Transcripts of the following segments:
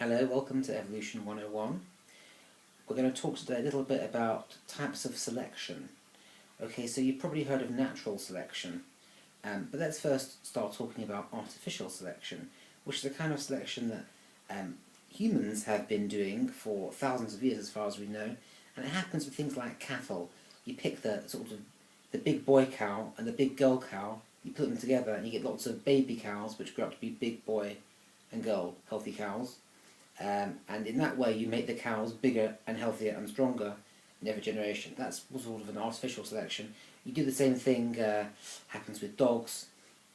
Hello, welcome to Evolution 101. We're going to talk today a little bit about types of selection. Okay, so you've probably heard of natural selection, but let's first start talking about artificial selection, which is a kind of selection that humans have been doing for thousands of years as far as we know, and it happens with things like cattle. You pick the big boy cow and the big girl cow, you put them together and you get lots of baby cows which grow up to be big boy and girl, healthy cows. And in that way you make the cows bigger and healthier and stronger in every generation. That's sort of an artificial selection. You do the same thing, happens with dogs.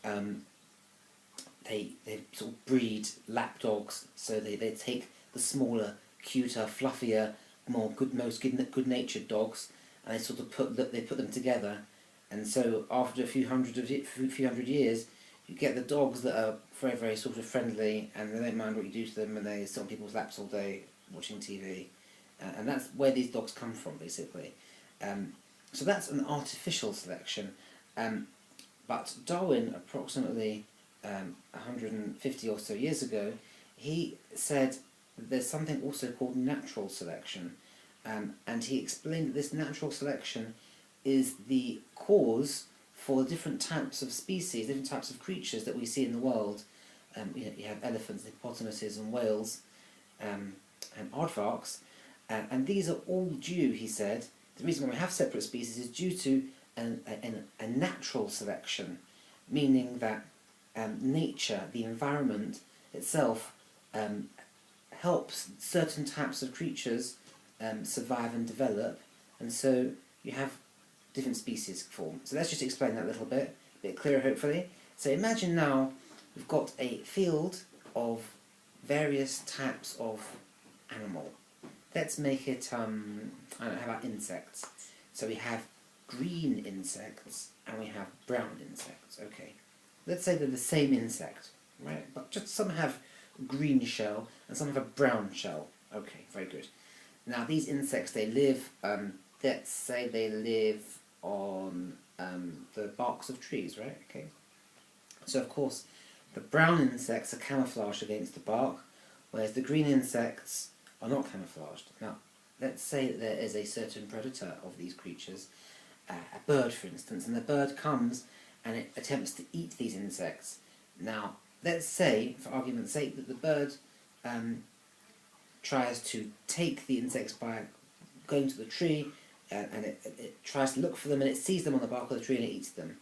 They sort of breed lap dogs, so they take the smaller, cuter, fluffier, most good-natured dogs, and they sort of put them together, and so after a few hundred years you get the dogs that are very, very sort of friendly, and they don't mind what you do to them, and they sit on people's laps all day watching TV. And that's where these dogs come from, basically. So that's an artificial selection. But Darwin, approximately 150 or so years ago, he said that there's something also called natural selection. And he explained that this natural selection is the cause for different types of species, different types of creatures that we see in the world. You have elephants, hippopotamuses and whales, and aardvarks, and these are all due, he said, the reason why we have separate species is due to a natural selection, meaning that nature, the environment itself, helps certain types of creatures survive and develop, and so you have different species form. So let's just explain that a little bit, a bit clearer hopefully. So imagine now we've got a field of various types of animal. Let's make it, I don't know, how about insects? So we have green insects and we have brown insects, okay. Let's say they're the same insect, right? But just some have green shell and some have a brown shell. Okay, very good. Now these insects, they live, let's say they live on the barks of trees, right? Okay. So of course, the brown insects are camouflaged against the bark, whereas the green insects are not camouflaged. Now, let's say that there is a certain predator of these creatures, a bird for instance, and the bird comes and it attempts to eat these insects. Now, let's say, for argument's sake, that the bird tries to take the insects by going to the tree, and it tries to look for them, and it sees them on the bark of the tree and it eats them.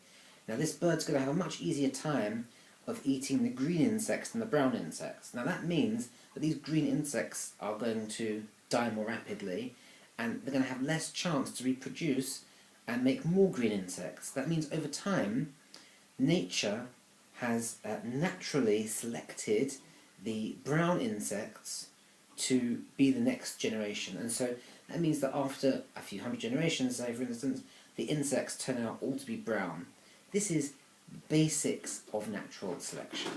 Now this bird's going to have a much easier time of eating the green insects than the brown insects. Now that means that these green insects are going to die more rapidly, and they're going to have less chance to reproduce and make more green insects. That means over time, nature has naturally selected the brown insects to be the next generation, and so that means that after a few hundred generations, say for instance, the insects turn out all to be brown. This is basics of natural selection.